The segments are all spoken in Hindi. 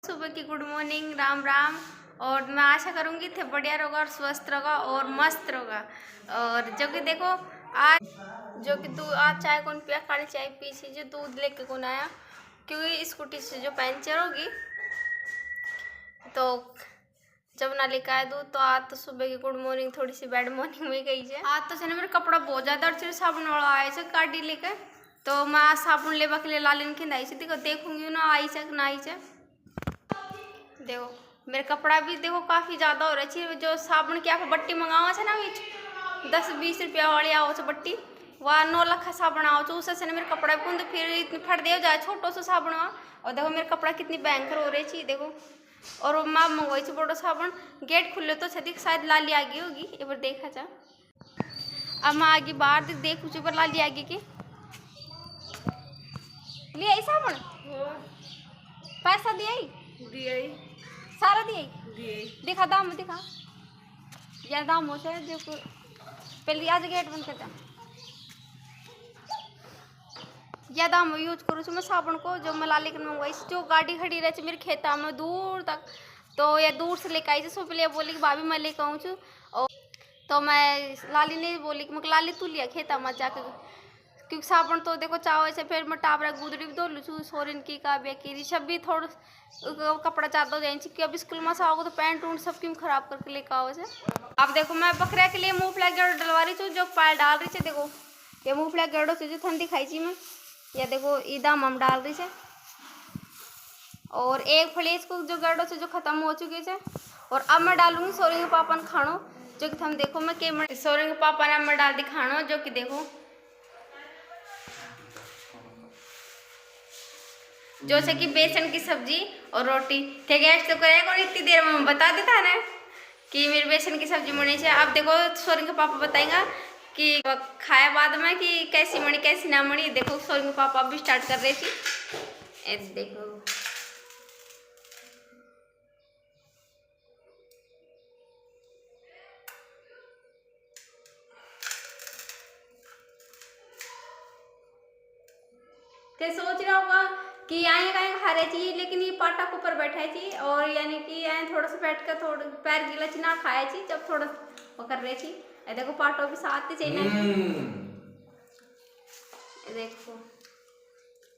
सुबह की गुड मॉर्निंग, राम राम। और मैं आशा करूंगी थे बढ़िया रहोगा और स्वस्थ रहोगा और मस्त रहोगा। और जो कि देखो आज जो कि तू आज चाय कौन पिया, काली चाय पी सी जो दूध लेके कौन आया, क्योंकि स्कूटी से जो पंचर होगी तो जब ना लेकर आए दूध। तो आज तो सुबह की गुड मॉर्निंग थोड़ी सी बैड मॉर्निंग में गई है। आज तो मेरा कपड़ा बहुत ज्यादा और साबुन वाला आए से गाड़ी लेकर, तो मैं आज साबुन लेवा के लिए लालिन खिंदाई से देखूंगी ना आई से ना आई से। देखो मेरे कपड़ा भी देखो काफी ज्यादा हो रही है। जो साबुन की आप बट्टी मंगावा है ना 10-20 रुपया वाली आओ से बट्टी, वह 9 लाख का साबुन आओ तो उससे मेरे कपड़ा भी तो फिर इतनी फट दे जाए छोटो सा साबुन वहाँ। और देखो मेरे कपड़ा कितनी भयंकर हो रही थी देखो। और वो माँ मंगवाई थी बड़ो साबुन, गेट खुले तो छदी शायद लाली आ गई होगी एक बार देखा जा। अब मैं आगे बाहर देख ऊँची पर लाली आ गई की ले आई साबुन, पैसा दिया सारा दिए दिखा दाम दिखा यार दाम हो से देखो पहले आज गेट बंद करता या दाम यूज करूँ मैं साबुन को जो मैं लाली कर मंगवाई जो गाड़ी खड़ी रही मेरे खेता में दूर तक, तो या दूर से लेकर आई सो पहले बोली कि भाभी मैं लेकर आऊँ छू। और तो मैं लाली ने बोली कि मैं लाली तू लिया खेता में जाकर, क्योंकि साबुन तो देखो चावल से फिर मैं टाबरा गुदड़ी भी धो लूँ छू सोरिन की काव्या की ऋषभ भी थोड़ा कपड़ा चाहता हो जाए कि अब स्कूल में से आओगे तो पैंट ऊंट सब क्यों खराब करके लेकर आओ से। अब देखो मैं बकरिया के लिए मूंगफली गेड़ो डलवा रही हूँ जो पायल डाल रही है। देखो ये मूंगफली गेड़ो से जो ठंडी खाई थी मैं, या देखो ईदाम हम डाल रही है। और एक फली इसको जो गेड़ो से जो खत्म हो चुकी है। और अब मैं डालूंगी सोरे के पापा ने खानो जो कि हम देखो मैं के सोरे के पापा ने मैं डाल दी खानो जो कि देखो जैसे कि बेसन की सब्जी और रोटी थे गैस तो करेगा। और इतनी देर में बता देता है ना कि मेरे बेसन की सब्जी मनी से। अब देखो सोरी के पापा बताएगा कि खाया बाद में कि कैसी मनी कैसी ना मनी। देखो सोरी के पापा भी स्टार्ट कर रहे थे देखो ते सोच रहा होगा कि आए कहीं खा रही थी लेकिन ये पाटा के ऊपर बैठा थी और यानी कि आए थोड़ा सा बैठ कर थोड़ा पैर गीला ना खाया थी जब थोड़ा वो कर रही थी। देखो पाटो भी साथ ही चाहिए देखो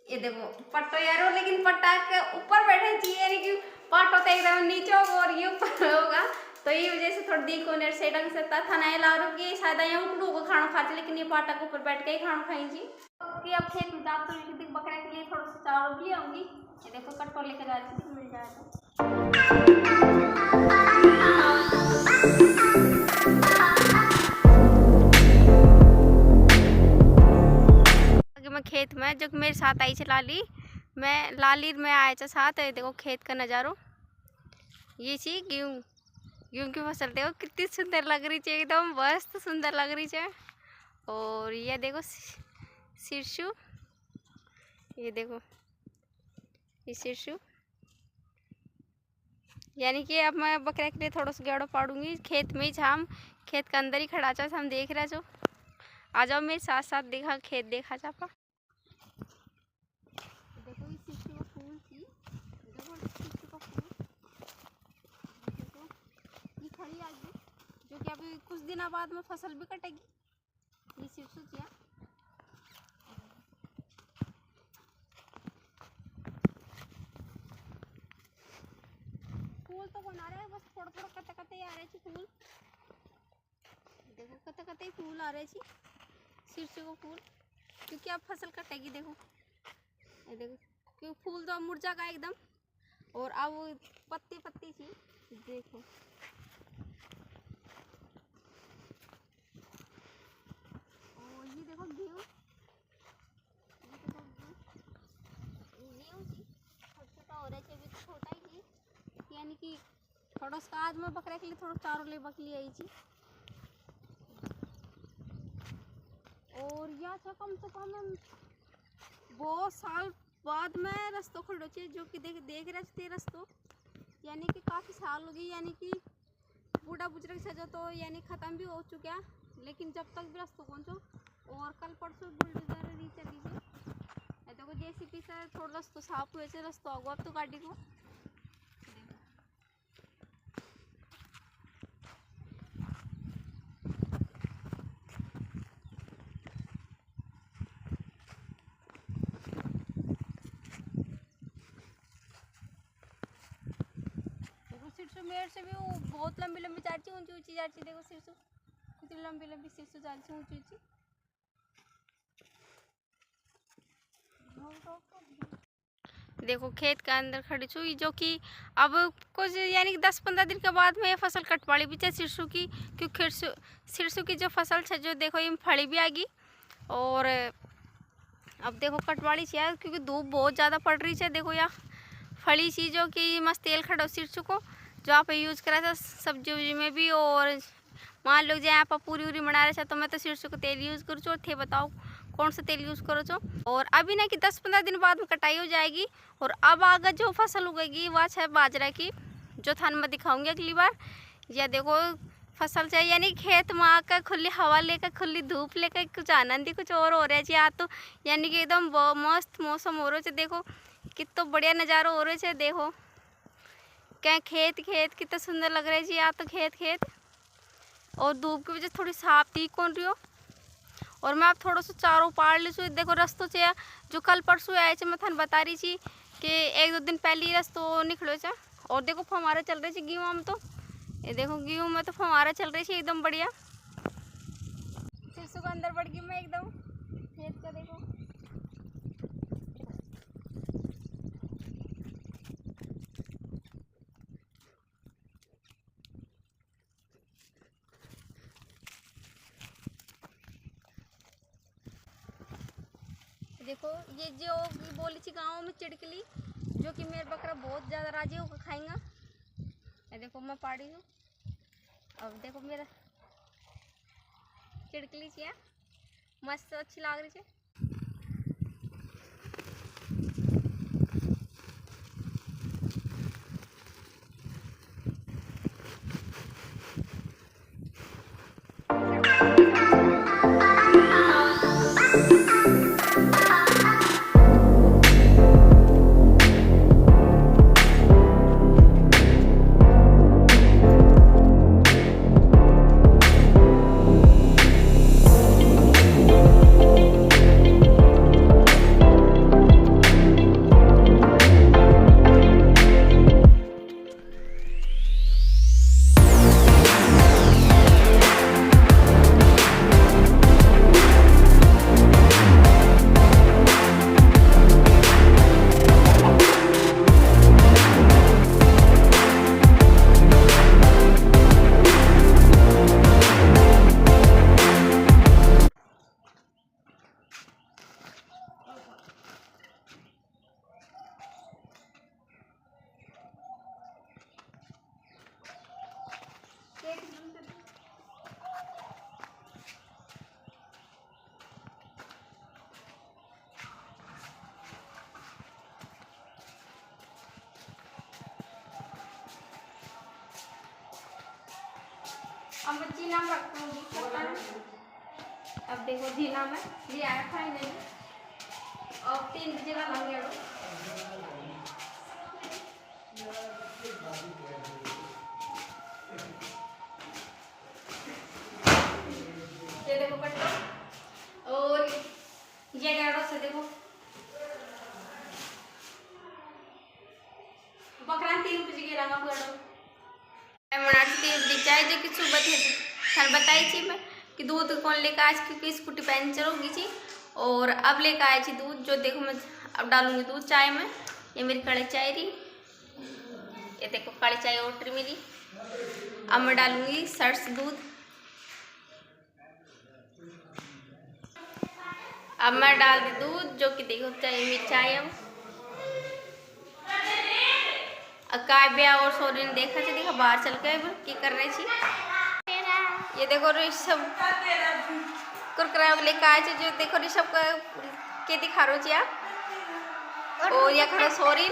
ये देखो पट्टो यारो, लेकिन पट्टा के ऊपर बैठे थी यानी कि पाटो तो एकदम नीचे होगा और ये ऊपर होगा, तो ये वजह से थोड़ी दी को से ढंग से था ना ला रो कि शायद यहाँ उपड़ू को खाना खाते लेकिन ये पाटा के ऊपर बैठ के ही खाना खाई थी। कि अब खेत में जाते तो बकरे के लिए थोड़ा सा चावल भी ले आऊंगी। ये देखो कट्टो लेकर जा रही थी मिल जाए तो मैं खेत में जो मेरे साथ आई थी लाली में आया था साथ। देखो खेत का नज़ारो ये सी गेहूँ की फसल देखो कितनी सुंदर लग रही है, एकदम मस्त सुंदर लग रही है। और ये देखो सिरसू, ये देखो ये सिरसू यानी कि अब मैं बकरे के लिए थोड़ा सा गेड़ो पाड़ूंगी खेत में ही। हम खेत के अंदर ही खड़ा था हम देख रहे जो आ जाओ मेरे साथ साथ देखा खेत देखा चापा। देखो ये सिरसू का फूल थी, देखो सिरसू का फूल देखो ये खड़ी आ गई जो कि अभी कुछ दिनों बाद में फसल भी कटेगी। ये सिरसू थी फूल तो बना रहे हैं बस थोड़ा थोड़ा कते कते आ रहे फूल। देखो कते कते फूल आ रहे सिरसू को फूल क्योंकि अब फसल कटेगी। देखो ये देखो क्योंकि फूल तो मुरझा का एकदम और अब पत्ती पत्ती थी देखो। और ये देखो गेहूँ छोटा हो रहा है अभी छोटा ही यानी कि थोड़ा सा आज मैं बकरे के लिए थोड़ा चारों ले बकली आई थी। और यह था कम से कम बहुत साल बाद में रस्तों खुलो थे जो कि देख रहे थे रस्तों यानी कि काफ़ी साल हो गई यानी कि बूढ़ा बुजुर्ग सजो तो यानी ख़त्म भी हो चुका लेकिन जब तक भी रस्तों पहुँचो। और कल परसों बुलडोजर नीचे दीजिए देखो जेसीबी से थोड़ा रस्तों साफ हुए थे रस्तों आगो अब तो गाड़ी को शीर्षु मेरे से भी वो बहुत लंबी लंबी चाची, ऊंची ऊंची चाची। देखो शीर्षु कितनी लंबी लंबी शीर्षु चाची, ऊंची ऊंची। देखो खेत के अंदर खड़ी छुई, जो कि अब कुछ यानी कि 10-15 दिन के बाद में ये फसल कटवाड़ी भी है शीर्षु की, क्योंकि शीर्षु की जो फसल है जो देखो ये फड़ी भी आएगी। और अब देखो कटवाड़ी चाहिए क्योंकि धूप बहुत ज़्यादा पड़ रही है। देखो यहाँ फड़ी चीज़ों की मस्त तेल खड़ा शीर्षु को जो आप यूज़ करा था सब्जी उब्जी में भी। और मान लो जो आप पूरी उरी बना रहे थे तो मैं तो शीर्षु को तेल यूज़ करूँ छो। थे बताओ कौन सा तेल यूज़ करो छो। और अभी ना कि 10-15 दिन बाद में कटाई हो जाएगी। और अब आगे जो फसल उगेगी वह है बाजरा की, जो थान में दिखाऊंगी अगली बार। यह देखो फसल चाहिए यानी खेत में आकर खुली हवा लेकर, खुली धूप लेकर कुछ आनंद ही कुछ और हो रहा है जी। आज तो यानी कि एकदम मस्त मौसम हो रहा है। देखो कितना बढ़िया नज़ारा हो रहा है। देखो क्या खेत कितना सुंदर लग रहा है जी। आज तो खेत और धूप की वजह से थोड़ी साफ थी कौन रही हो। और मैं आप थोड़ा सा चारों पाड़ ली छू। देखो रस्तों से जो कल परसों आए थे मैं थान बता रही थी कि 1-2 दिन पहले ही रस्तों निकलो छा। और देखो फवारा चल रही थी गेहूँ में, तो ये देखो गेहूँ में तो फवारा चल रही थी एकदम बढ़िया। शीर्षु को अंदर बढ़ गई मैं एकदम खेत का। देखो देखो ये जो बोली थी गाँव में चिड़कली, जो कि मेरा बकरा बहुत ज़्यादा राजी होकर खाएंगा। ये देखो मैं पाड़ी हूँ। अब देखो मेरा चिड़कली थी मस्त अच्छी लग रही है। अब मैं जी नाम रखूँगी। अब देखो जी नाम है ये आया फाइनली। अब 3 जगह लग गया। ये देखो कट्टो और ये गाड़ो से देखो बकरा 3 रुपये की रंगा गाड़ो चाय जो कि सुबह थे सर बताई थी मैं कि दूध कौन लेकर आज क्योंकि स्कूटी पंचर होगी थी। और अब लेकर आई थी दूध, जो देखो मैं अब डालूंगी दूध चाय में। ये मेरी कड़ी चाय रही, ये देखो कड़ी चाय ऑर्डर मेरी। अब मैं डालूंगी सर्स दूध। अब मैं डाल दी दूध, जो कि देखो चाय मेरी चाय। अब काव्या और सोरी ने देखा बाहर चल के क्या कर रही थी। ये देखो ऋषभ कुरकुरा लेकर आए थे, जो देखो ऋषभ का के दिखा रो आप। और ये खड़ा सोरी,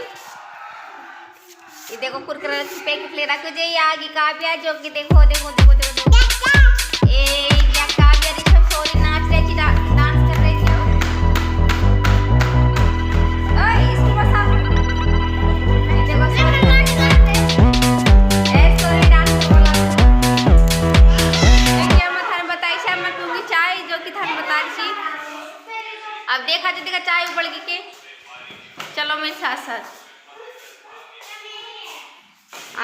ये देखो कुरकुरा पैकेट ले रखो जे आगे काव्या, जो कि देखो देखो देखो देखो देखो ए या काव्या ऋषभ सोरी नाच रही थी, डांस कर रही थी। ओए इसकी बस आप देखो सोरी डांस बोला। क्या मैं थाने बताई से मैं पीऊंगी चाय, जो कि थाने बता रही थी। अब देखा चाय उबल गई के। चलो मेरे साथ साथ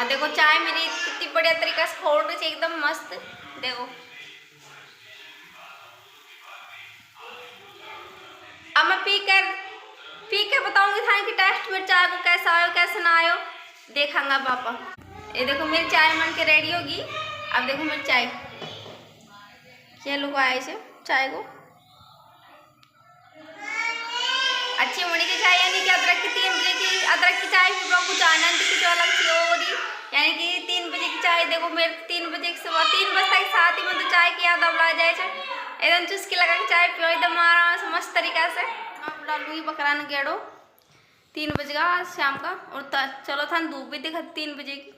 देखो चाय मेरी कितनी बढ़िया तरीका से खोल रही है, एकदम मस्त। देखो अब मैं पी के बताऊंगी था कि टेस्ट में चाय को कैसा आयो कैसा ना आयो, देखेंगा पापा। ये देखो मेरी चाय मन के रेडी होगी। अब देखो मेरी चाय ये लोग आए से चाय को अच्छी होने की चाय, यानी कि अदरक की 3 बजे की अदरक की चाय पीवा कुछ आनंद की जो अलग सी हो रही, यानी कि 3 बजे की चाय। देखो मेरे 3 बजे के सुबह 3 बजे तक साथ ही में तो चाय की याद अब ला जाए एकदम चुस्की लगा के चाय पियो एकदम आराम से मस्त तरीका से। अब डालूंगी बकरान गेड़ो 3 बजे का शाम का, और चलो था धूप भी दिखा 3 बजे की।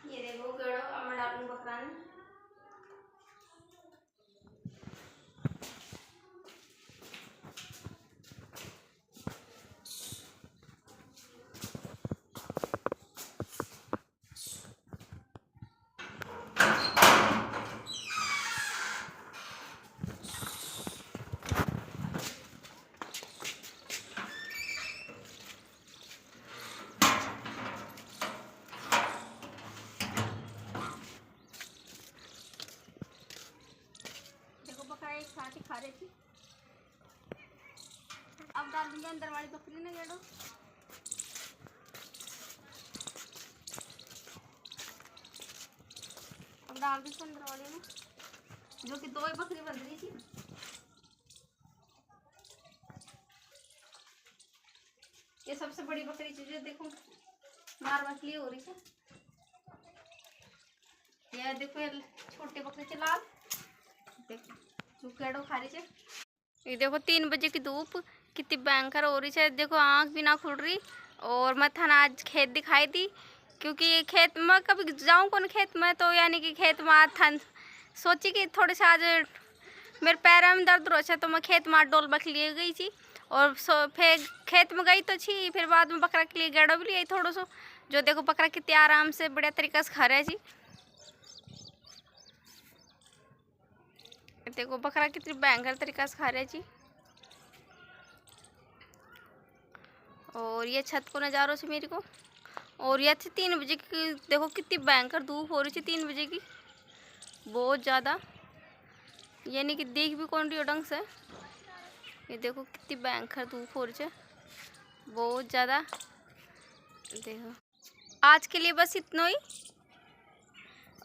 ये देखो गेड़ो अब मैं डालूंगी बकरान। एक साथ ही खा रही थी। अब डाल दूंगी अंदर वाली बकरी ने गेड़ो। अब डाल दूंगी अंदर वाली में, जो कि 2 ही बकरी बन रही थी। ये सबसे बड़ी बकरी चीज है, देखो मार मछली हो रही है। ये देखो ये छोटे बकरी से लाल, देखो जो केड़ो खा रही है। ये देखो 3 बजे की धूप कितनी भयंकर हो रही है, देखो आँख भी ना खुल रही। और मैं थाना आज खेत दिखाई दी, क्योंकि खेत में कभी जाऊँ कौन खेत में, तो यानी कि खेत में आज था सोची कि थोड़े से आज मेरे पैर में दर्द हो, तो मैं खेत में डोल बख लिए गई थी। और फिर खेत में गई तो छी, फिर बाद में बकरा के लिए गेड़ो भी लिया थोड़ा सो। जो देखो बकरा कितने आराम से बढ़िया तरीका से खा रहा है जी। देखो बकरा कितनी भयंकर तरीका से खा रहा है जी। और ये छत को नज़ारों से मेरे को, और ये 3 बजे की देखो कितनी भयंकर धूप हो रही थी 3 बजे की, बहुत ज़्यादा, यानी कि देख भी कौन रही हो ढंग से। ये देखो कितनी भयंकर धूप हो रही है, बहुत ज़्यादा। देखो आज के लिए बस इतना ही,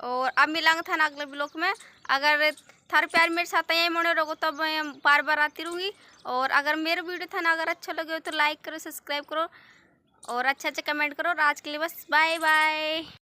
और अब मिलांगे था ना अगले ब्लॉग में। अगर थारे प्यार मेरे साथ यही मने रहो तब मैं बार बार आती रहूँगी। और अगर मेरा वीडियो था ना अगर अच्छा लगे हो तो लाइक करो, सब्सक्राइब करो और अच्छा कमेंट करो। और आज के लिए बस बाय बाय।